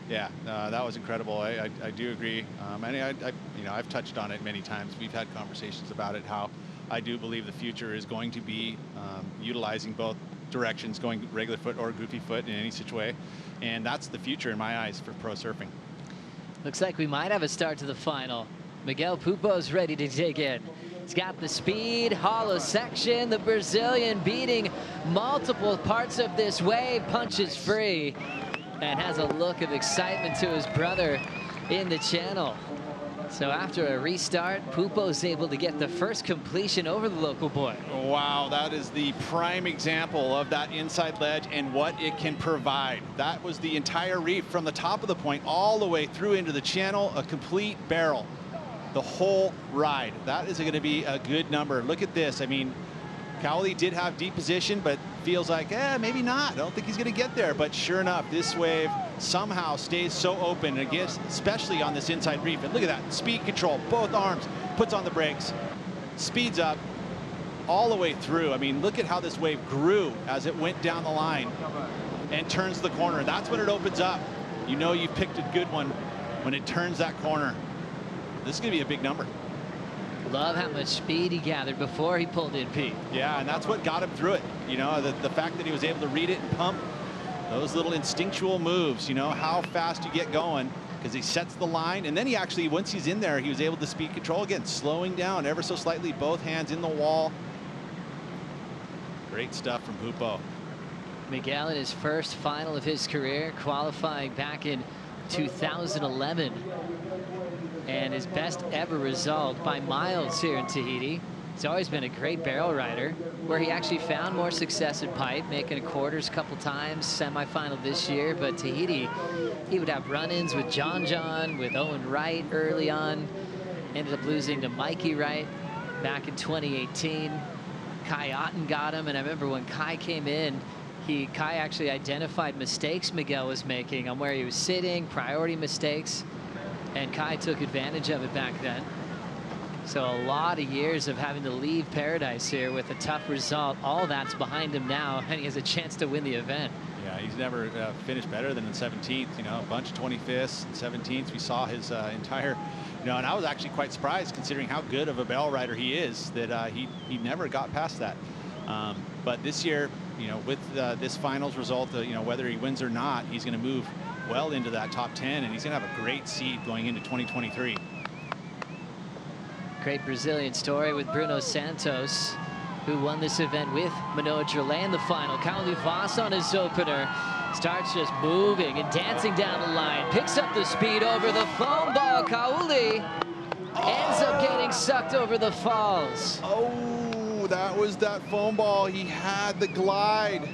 Yeah, that was incredible. I do agree. I've touched on it many times. We've had conversations about it, how I do believe the future is going to be utilizing both directions, going regular foot or goofy foot in any such way. And that's the future in my eyes for pro surfing. Looks like we might have a start to the final. Miguel Pupo's ready to dig in. He's got the speed, hollow section, the Brazilian beating multiple parts of this wave, punches free, and has a look of excitement to his brother in the channel. So after a restart, Pupo's able to get the first completion over the local boy. Wow, that is the prime example of that inside ledge and what it can provide. That was the entire reef from the top of the point all the way through into the channel, a complete barrel. The whole ride. That is going to be a good number. Look at this. I mean, Kauli did have deep position, but feels like, maybe not. I don't think he's going to get there. But sure enough, this wave somehow stays so open, again, especially on this inside reef. And look at that, speed control, both arms, puts on the brakes, speeds up all the way through. I mean, look at how this wave grew as it went down the line and turns the corner. That's when it opens up. You know you've picked a good one when it turns that corner. This is going to be a big number. Love how much speed he gathered before he pulled in, Pete. Yeah, and that's what got him through it. You know, the fact that he was able to read it and pump those little instinctual moves, you know, how fast you get going, because he sets the line. And then he actually, once he's in there, he was able to speed control again, slowing down ever so slightly, both hands in the wall. Great stuff from Pupo. Miguel in his first final of his career, qualifying back in 2011. And his best ever result by miles here in Tahiti. He's always been a great barrel rider, where he actually found more success at pipe, making a quarters a couple times, semifinal this year. But Tahiti, he would have run-ins with John, with Owen Wright early on. Ended up losing to Mikey Wright back in 2018. Kai Otten got him, and I remember when Kai came in, Kai actually identified mistakes Miguel was making on where he was sitting, priority mistakes. And Kai took advantage of it back then. So a lot of years of having to leave paradise here with a tough result. All that's behind him now, and he has a chance to win the event. Yeah, he's never finished better than in 17th. You know, a bunch of 25ths and 17ths. We saw his entire, you know, and I was actually quite surprised considering how good of a barrel rider he is that he never got past that. But this year, you know, with this finals result, you know, whether he wins or not, he's going to move well into that top 10, and he's going to have a great seed going into 2023. Great Brazilian story with Bruno Santos, who won this event with Manoa Droulet in the final. Kauli Vaast on his opener starts just moving and dancing down the line, picks up the speed over the foam ball. Kauli ends up getting sucked over the falls. Oh, that was that foam ball. He had the glide.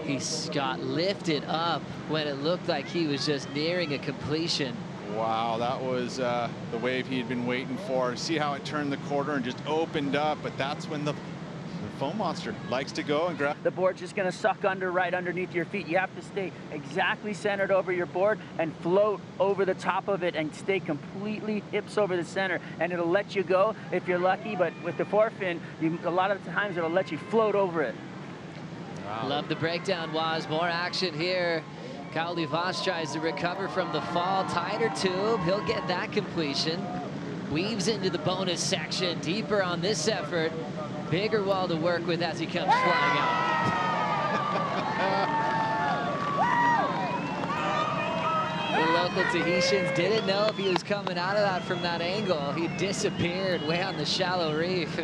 He got lifted up when it looked like he was just nearing a completion. Wow, that was the wave he had been waiting for. See how it turned the corner and just opened up, but that's when the foam monster likes to go and grab. The board's just going to suck under right underneath your feet. You have to stay exactly centered over your board and float over the top of it and stay completely hips over the center, and it'll let you go if you're lucky, but with the forefin, a lot of the times it'll let you float over it. Wow. Love the breakdown, Waz. More action here. Kauli Vaast tries to recover from the fall. Tighter tube. He'll get that completion. Weaves into the bonus section. Deeper on this effort. Bigger wall to work with as he comes flying out. The local Tahitians didn't know if he was coming out of that from that angle. He disappeared way on the shallow reef.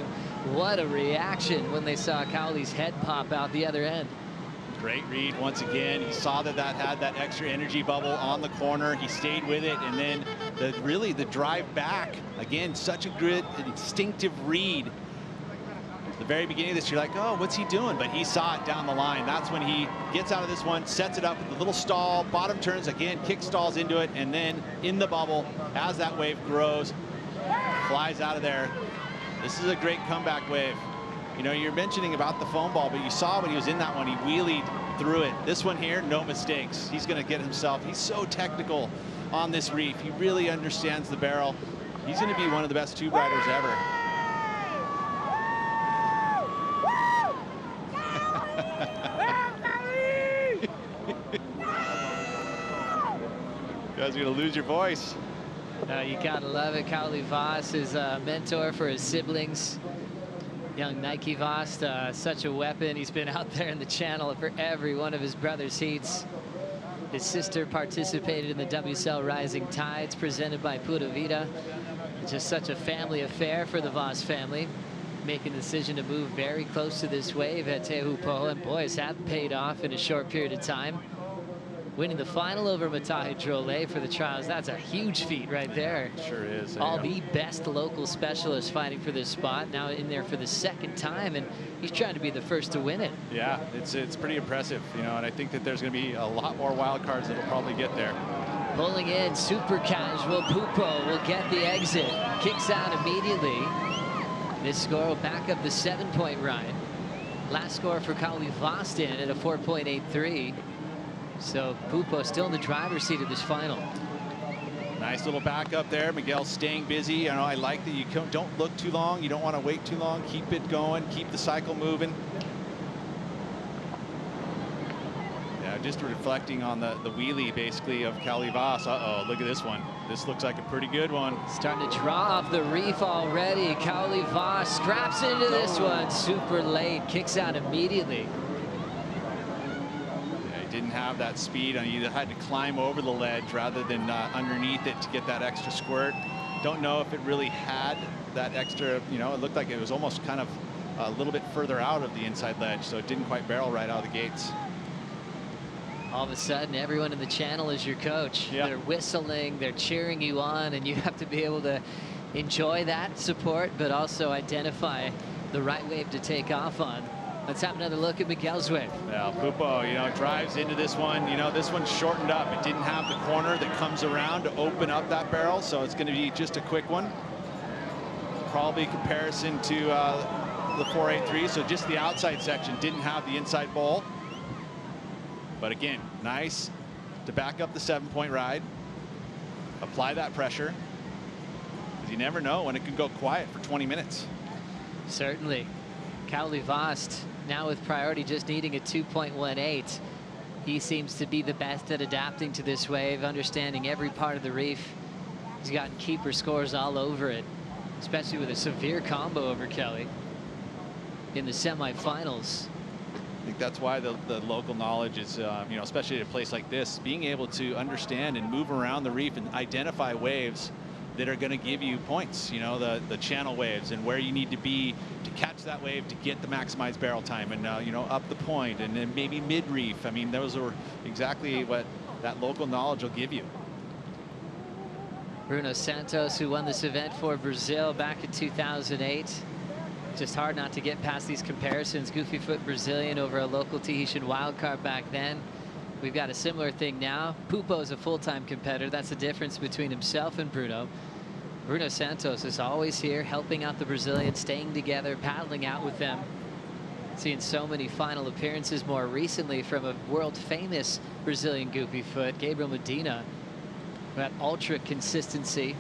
What a reaction when they saw Kauli's head pop out the other end. Great read once again. He saw that had that extra energy bubble on the corner. He stayed with it, and then really the drive back. Again, such a good instinctive read. At the very beginning of this, you're like, oh, what's he doing? But he saw it down the line. That's when he gets out of this one, sets it up with a little stall, bottom turns, again, kick stalls into it, and then in the bubble, as that wave grows, flies out of there. This is a great comeback wave. You know, you're mentioning about the foam ball, but you saw when he was in that one, he wheelied through it. This one here, no mistakes. He's going to get himself. He's so technical on this reef. He really understands the barrel. He's going to be one of the best tube riders ever. guys are gonna lose your voice. You gotta love it. Kauli Vaast is a mentor for his siblings. Young Nike Vaast, such a weapon. He's been out there in the channel for every one of his brother's heats. His sister participated in the WSL Rising Tides presented by Pura Vida. It's just such a family affair for the Vaast family. Making the decision to move very close to this wave at Teahupo'o, and boys have paid off in a short period of time. Winning the final over Tahiti for the trials, that's a huge feat right there. Sure is. All the best local specialists fighting for this spot, now in there for the second time, and he's trying to be the first to win it. Yeah, it's pretty impressive, you know, and I think that there's going to be a lot more wild cards that'll probably get there. Pulling in, super casual, Pupo will get the exit. Kicks out immediately. This score will back up the 7-point ride. Last score for Kauli Vaast in at a 4.83. So Pupo still in the driver's seat of this final. Nice little backup there. Miguel staying busy. You know, I like that you don't look too long. You don't want to wait too long. Keep it going. Keep the cycle moving. Yeah, just reflecting on the wheelie basically of Kauli Vaast. Uh-oh, look at this one. This looks like a pretty good one. Starting to draw off the reef already. Kauli Vaast straps into this one. Super late. Kicks out immediately. Didn't have that speed. You had to climb over the ledge rather than underneath it to get that extra squirt. Don't know if it really had that extra, you know, it looked like it was almost kind of a little bit further out of the inside ledge, so it didn't quite barrel right out of the gates. All of a sudden, everyone in the channel is your coach. Yep. They're whistling, they're cheering you on, and you have to be able to enjoy that support, but also identify the right wave to take off on. Let's have another look at Miguel's wave. Yeah, Pupo, you know, drives into this one. You know, this one's shortened up. It didn't have the corner that comes around to open up that barrel, so it's going to be just a quick one. Probably comparison to the 483, so just the outside section didn't have the inside bowl. But again, nice to back up the 7-point ride. Apply that pressure, because you never know when it can go quiet for 20 minutes. Certainly. Kauli Vaast now with priority just needing a 2.18. He seems to be the best at adapting to this wave, understanding every part of the reef. He's gotten keeper scores all over it, especially with a severe combo over Kelly in the semifinals. I think that's why the local knowledge is, you know, especially at a place like this, being able to understand and move around the reef and identify waves that are going to give you points, you know, the channel waves and where you need to be to catch that wave to get the maximized barrel time, and you know, up the point and then maybe mid-reef. I mean, those are exactly what that local knowledge will give you. Bruno Santos, who won this event for Brazil back in 2008. Just hard not to get past these comparisons. Goofy foot Brazilian over a local Tahitian wildcard back then. We've got a similar thing now. Pupo is a full-time competitor. That's the difference between himself and Bruno. Bruno Santos is always here, helping out the Brazilians, staying together, paddling out with them. Seeing so many final appearances more recently from a world-famous Brazilian goofy foot, Gabriel Medina. That ultra consistency.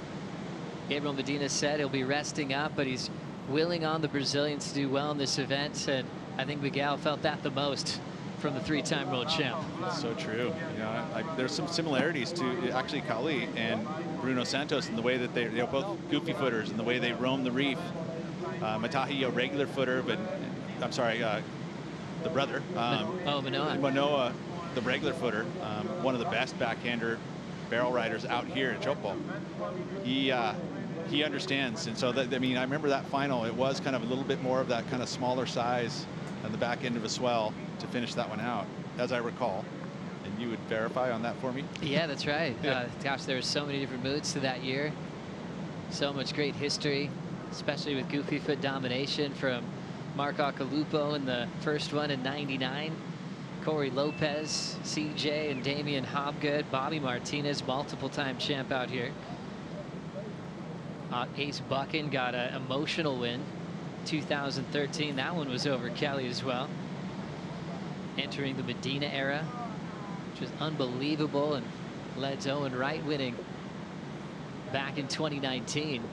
Gabriel Medina said he'll be resting up, but he's willing on the Brazilians to do well in this event, and I think Miguel felt that the most from the 3-time world champ. So true. You know, there's some similarities to actually Kauli and Bruno Santos in the way that they're both goofy footers and the way they roam the reef. Matahi, a regular footer, but I'm sorry, the brother. Manoa, the regular footer, one of the best backhander barrel riders out here at Teahupo'o. He understands, and so that, I mean, I remember that final. It was kind of a little bit more of that kind of smaller size on the back end of a swell to finish that one out, as I recall. And you would verify on that for me? Yeah, that's right. Yeah. Gosh, there were so many different moods to that year. So much great history, especially with goofy foot domination from Mark Akalupo in the first one in '99. Corey Lopez, CJ, and Damian Hobgood. Bobby Martinez, multiple-time champ out here. Ace Buchan got an emotional win. 2013, that one was over Kelly as well. Entering the Medina era, which was unbelievable, and led to Owen Wright winning back in 2019.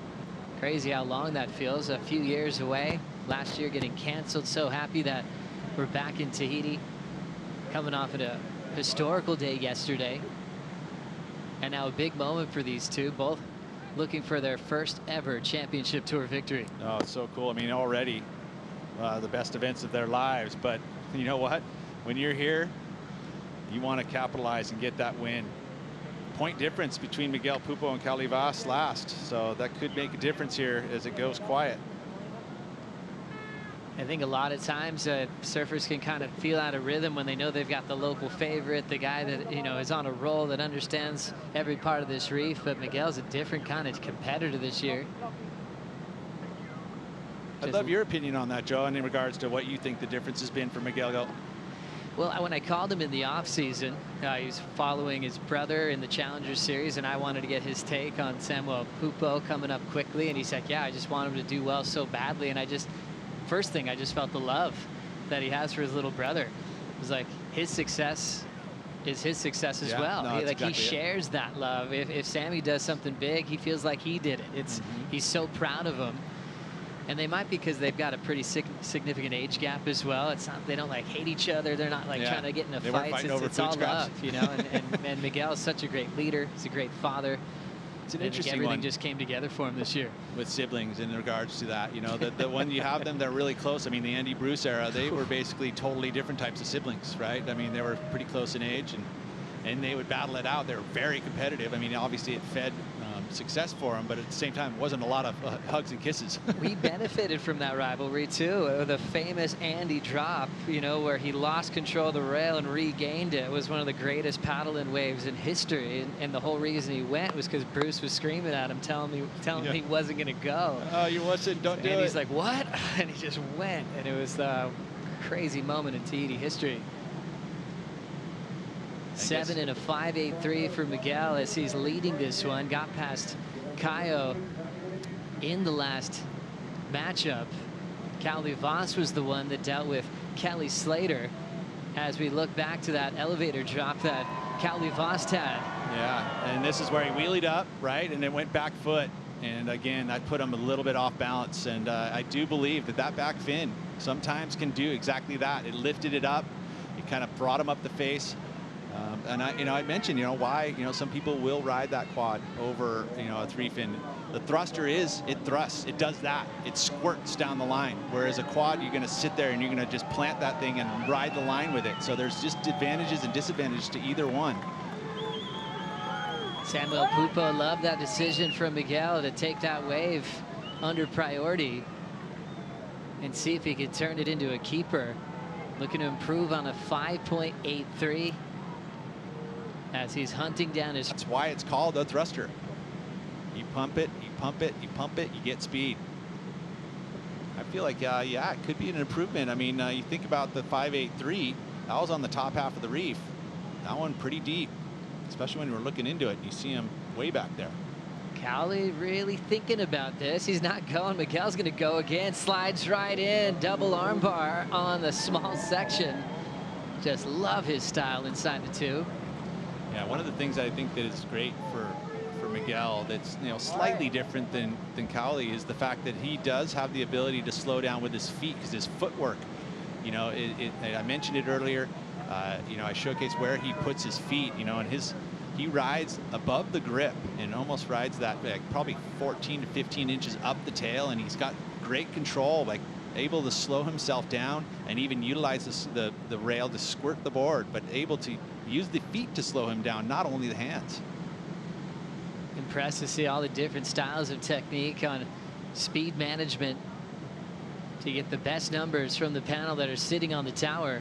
Crazy how long that feels, a few years away. Last year getting canceled. So happy that we're back in Tahiti, coming off at a historical day yesterday. And now a big moment for these two, both looking for their first ever championship tour victory. Oh, it's so cool. I mean, already the best events of their lives. But you know what? When you're here, you want to capitalize and get that win. Point difference between Miguel Pupo and Kauli Vaast last. So that could make a difference here as it goes quiet. I think a lot of times surfers can kind of feel out of rhythm when they know they've got the local favorite, the guy that, you know, is on a roll, that understands every part of this reef. But Miguel's a different kind of competitor this year. I'd love your opinion on that, Joe, and in regards to what you think the difference has been for Miguel. Well, when I called him in the offseason, he was following his brother in the Challenger Series, and I wanted to get his take on Samuel Pupo coming up quickly. And he said, yeah, I just want him to do well so badly. And first thing, I just felt the love that he has for his little brother. It was like his success is his success as well. No, he shares that love. If Sammy does something big, he feels like he did it. He's so proud of him. And they might, because they've got a pretty significant age gap as well. It's not, they don't like hate each other. They're not like trying to get into fights. It's all love, you know. And Miguel is such a great leader. He's a great father. It's an interesting everything one. Just came together for him this year. With siblings in regards to that, you know, the when you have them, they're really close. I mean, the Andy Bruce era, they were basically totally different types of siblings, right? I mean, they were pretty close in age, and they would battle it out. They were very competitive. I mean, obviously it fed success for them, but at the same time, it wasn't a lot of hugs and kisses. We benefited from that rivalry too. The famous Andy drop, you know, where he lost control of the rail and regained it, was one of the greatest paddle-in waves in history. And the whole reason he went was because Bruce was screaming at him, telling him he wasn't going to go. Oh, you wasn't, don't do it. And he's like, what? And he just went. And it was a crazy moment in Tahiti history. 7 and a 5.83 for Miguel as he's leading this one. Got past Kaio in the last matchup. Kauli Vaast was the one that dealt with Kelly Slater as we look back to that elevator drop that Kauli Vaast had. Yeah, and this is where he wheelied up, right, and it went back foot. And again, that put him a little bit off balance. And I do believe that back fin sometimes can do exactly that. It lifted it up. It kind of brought him up the face. And I mentioned, why, some people will ride that quad over, a 3-fin. The thruster it thrusts, it does that. It squirts down the line. Whereas a quad, you're going to sit there and you're going to just plant that thing and ride the line with it. So there's just advantages and disadvantages to either one. Samuel Pupo loved that decision from Miguel to take that wave under priority and see if he could turn it into a keeper. Looking to improve on a 5.83. As he's hunting down his... That's why it's called a thruster. You pump it, you pump it, you pump it, you get speed. I feel like, yeah, it could be an improvement. I mean, you think about the 5.83, that was on the top half of the reef. That one pretty deep, especially when we're looking into it. You see him way back there. Kauli really thinking about this. He's not going. Miguel's going to go again. Slides right in. Double armbar on the small section. Just love his style inside the two. Yeah, one of the things I think that is great for Miguel that's slightly different than Kauli is the fact that he does have the ability to slow down with his feet, because his footwork, I mentioned it earlier, I showcased where he puts his feet, and he rides above the grip and almost rides that probably 14 to 15 inches up the tail, and he's got great control, like able to slow himself down and even utilize the rail to squirt the board, but able to use the feet to slow him down, not only the hands. Impressed to see all the different styles of technique on speed management to get the best numbers from the panel that are sitting on the tower.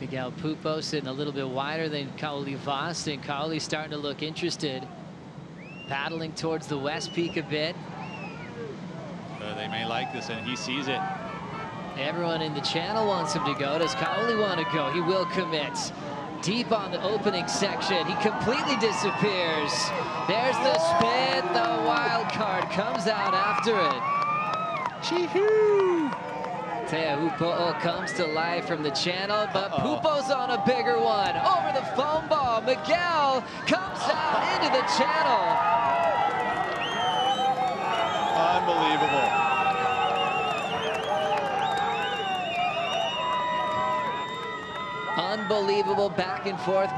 Miguel Pupo sitting a little bit wider than Kauli Vaast, and Kauli starting to look interested. Paddling towards the west peak a bit. They may like this, and he sees it. Everyone in the channel wants him to go. Does Kauli want to go? He will commit. Deep on the opening section. He completely disappears. There's the spin. The wild card comes out after it. Chee-hoo! Teahupo'o comes to life from the channel, but Pupo's on a bigger one. Over the foam ball. Miguel comes out into the channel. Unbelievable. unbelievable back and forth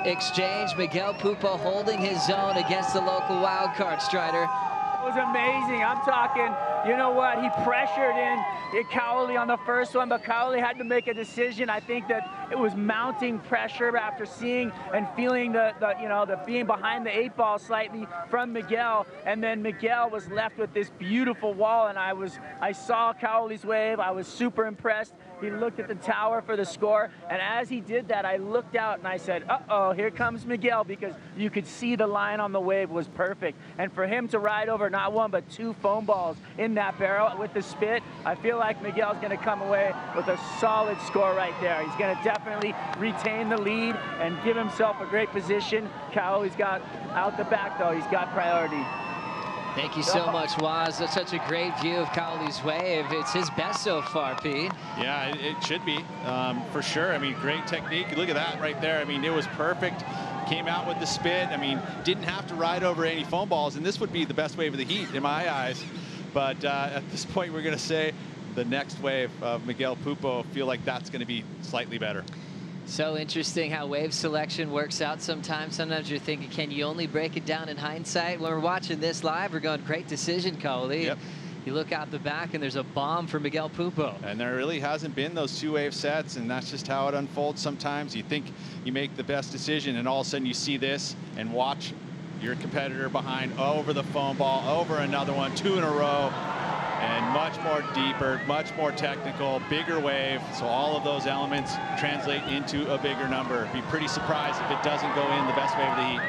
exchange. Miguel Pupo holding his own against the local wild card Strider. It was amazing. I'm talking, you know what, he pressured in Kauli on the first one, but Kauli had to make a decision. I think that it was mounting pressure after seeing and feeling the being behind the 8 ball slightly from Miguel, and then Miguel was left with this beautiful wall, and I saw Kauli's wave. I was super impressed. He looked at the tower for the score, and as he did that, I looked out and I said, uh-oh, here comes Miguel, because you could see the line on the wave was perfect. And for him to ride over not one but 2 foam balls in that barrel with the spit, I feel like Miguel's going to come away with a solid score right there. He's going to definitely retain the lead and give himself a great position. Kauli's got out the back, though. He's got priority. Thank you so much, Waz. That's such a great view of Kauli's wave. It's his best so far, Pete. Yeah, it should be, for sure. I mean, great technique. Look at that right there. I mean, it was perfect. Came out with the spit. I mean, didn't have to ride over any foam balls, and this would be the best wave of the heat in my eyes. But at this point, we're going to say the next wave of Miguel Pupo, feel like that's going to be slightly better. So interesting how wave selection works out sometimes. Sometimes you're thinking, can you only break it down in hindsight? When we're watching this live, we're going, great decision, Kauli. Yep. You look out the back, and there's a bomb for Miguel Pupo. And there really hasn't been those 2-wave sets, and that's just how it unfolds sometimes. You think you make the best decision, and all of a sudden you see this, and watch your competitor behind over the foam ball, over another one, 2 in a row. And much more deeper, much more technical, bigger wave. So all of those elements translate into a bigger number. Be pretty surprised if it doesn't go in the best wave of the heat.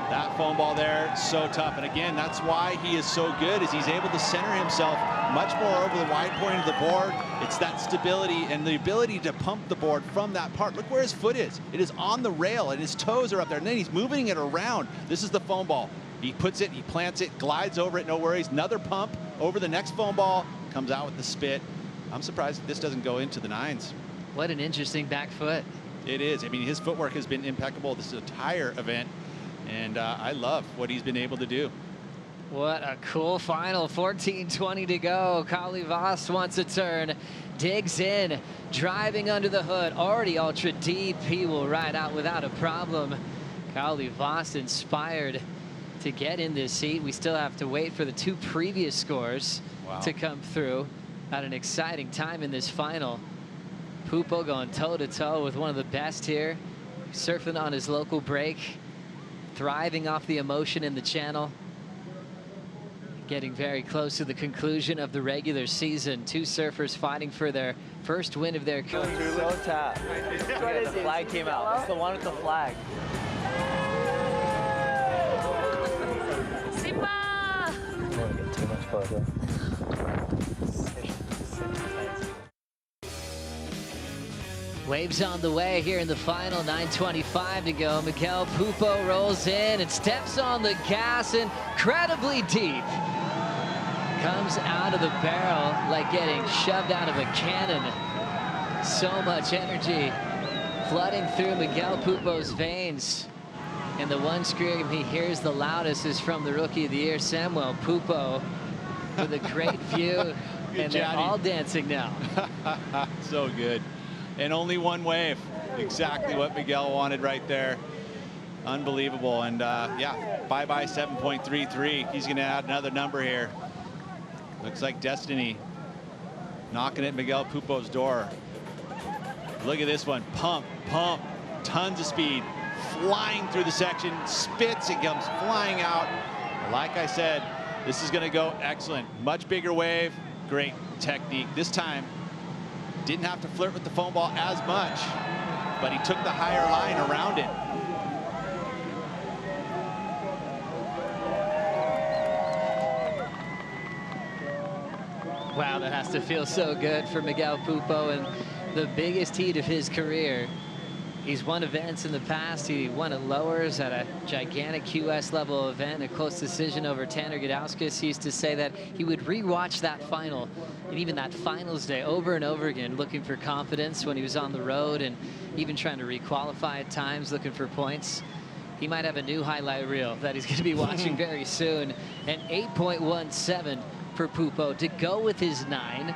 That foam ball there, so tough. And again, that's why he is so good, is he's able to center himself much more over the wide point of the board. It's that stability and the ability to pump the board from that part. Look where his foot is. It is on the rail, and his toes are up there. And then he's moving it around. This is the foam ball. He puts it, he plants it, glides over it, no worries. Another pump over the next foam ball, comes out with the spit. I'm surprised if this doesn't go into the 9s. What an interesting back foot. It is. I mean, his footwork has been impeccable this entire event, and I love what he's been able to do. What a cool final. 14:20 to go. Kauli Vaast wants a turn, digs in, driving under the hood, already ultra deep. He will ride out without a problem. Kauli Vaast inspired to get in this heat. We still have to wait for the 2 previous scores to come through at an exciting time in this final. Pupo going toe-to-toe with one of the best here, surfing on his local break, thriving off the emotion in the channel, getting very close to the conclusion of the regular season. 2 surfers fighting for their first win of their career. So tough. The flag came out. It's the one with the flag. Too much photo. Waves on the way here in the final, 9:25 to go. Miguel Pupo rolls in and steps on the gas incredibly deep. Comes out of the barrel like getting shoved out of a cannon. So much energy flooding through Miguel Pupo's veins. And the one scream he hears the loudest is from the Rookie of the Year, Samuel Pupo, with a great view. And they're all dancing now. So good. And only 1 wave. Exactly what Miguel wanted right there. Unbelievable. And yeah, bye-bye 7.33. He's going to add another number here. Looks like destiny knocking at Miguel Pupo's door. Look at this one. Pump, pump, tons of speed. Flying through the section, spits, it comes flying out. Like I said, this is going to go excellent. Much bigger wave, great technique. This time, didn't have to flirt with the foam ball as much, but he took the higher line around it. Wow, that has to feel so good for Miguel Pupo, and the biggest heat of his career. He's won events in the past. He won at lowers at a gigantic QS level event, a close decision over Tanner Gudauskas. He used to say that he would rewatch that final and even that finals day over and over again, looking for confidence when he was on the road and even trying to requalify at times, looking for points. He might have a new highlight reel that he's going to be watching very soon. An 8.17 for Pupo to go with his 9.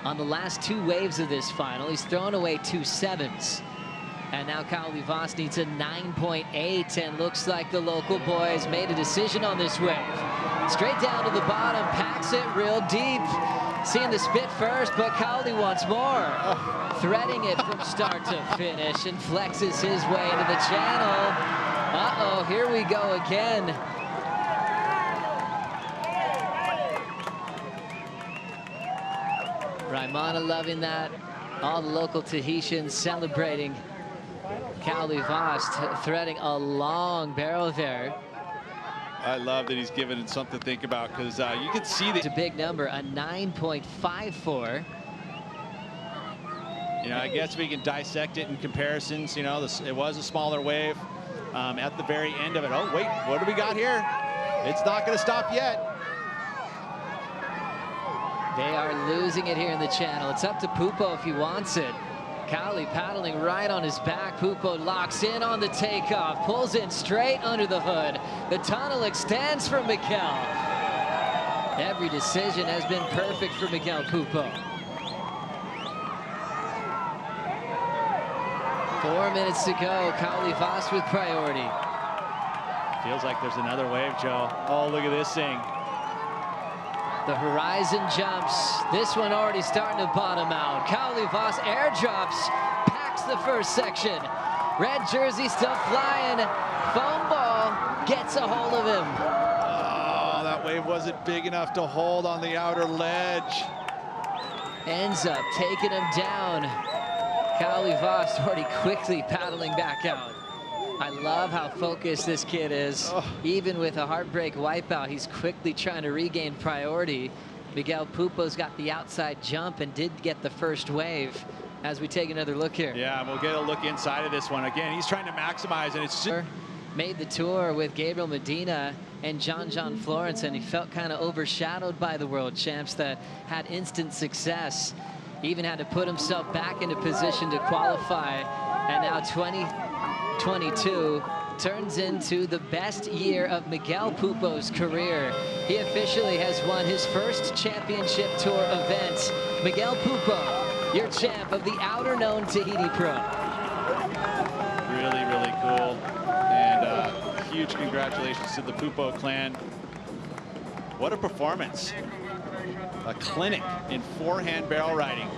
On the last 2 waves of this final, he's thrown away 2 7s. And now Kauli Vaast needs a 9.8, and looks like the local boys made a decision on this wave. Straight down to the bottom, packs it real deep. Seeing the spit first, but Kauli wants more. Threading it from start to finish, and flexes his way into the channel. Uh-oh, here we go again. Raimana loving that. All the local Tahitians celebrating. Kauli Vaast threading a long barrel there. I love that he's given it something to think about, because you can see that. It's a big number, a 9.54. You know, I guess we can dissect it in comparisons. You know, it was a smaller wave at the very end of it. Oh, wait, what do we got here? It's not going to stop yet. They are losing it here in the channel. It's up to Pupo if he wants it. Kauli paddling right on his back. Pupo locks in on the takeoff, pulls in straight under the hood. The tunnel extends for Miguel. Every decision has been perfect for Miguel Pupo. 4 minutes to go. Kauli Vaast with priority. Feels like there's another wave, Joe. Oh, look at this thing. The horizon jumps. This one already starting to bottom out. Kauli Vaast airdrops, packs the first section. Red jersey still flying. Foam ball gets a hold of him. Oh, that wave wasn't big enough to hold on the outer ledge. Ends up taking him down. Kauli Vaast already quickly paddling back out. I love how focused this kid is. Even with a heartbreak wipeout, he's quickly trying to regain priority. Miguel Pupo's got the outside jump and did get the first wave. As we take another look here. Yeah, we'll get a look inside of this one. Again, he's trying to maximize, and it's just... Made the tour with Gabriel Medina and John Florence, and he felt kind of overshadowed by the world champs that had instant success. Even had to put himself back into position to qualify, and now 2022 turns into the best year of Miguel Pupo's career. He officially has won his first championship tour event. Miguel Pupo, your champ of the Outerknown Tahiti Pro. Really, really cool. And huge congratulations to the Pupo clan. What a performance. A clinic in forehand barrel riding.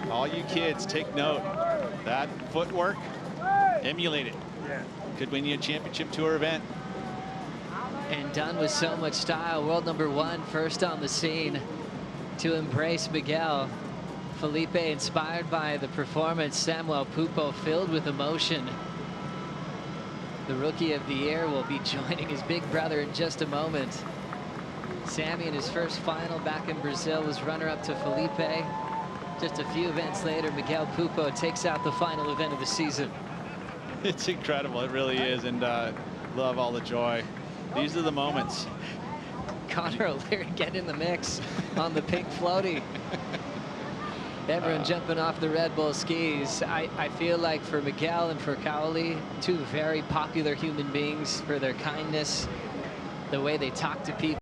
All you kids, take note. That footwork, emulate it. Could win you a championship tour event. And done with so much style. World #1, first on the scene to embrace Miguel. Felipe inspired by the performance. Samuel Pupo filled with emotion. The Rookie of the Year will be joining his big brother in just a moment. Sammy in his first final back in Brazil was runner-up to Felipe. Just a few events later, Miguel Pupo takes out the final event of the season. It's incredible, it really is, and love all the joy. These are the moments. Connor O'Leary getting in the mix on the pink floaty. Everyone jumping off the Red Bull skis. I feel like for Miguel and for Kauli, two very popular human beings for their kindness, the way they talk to people.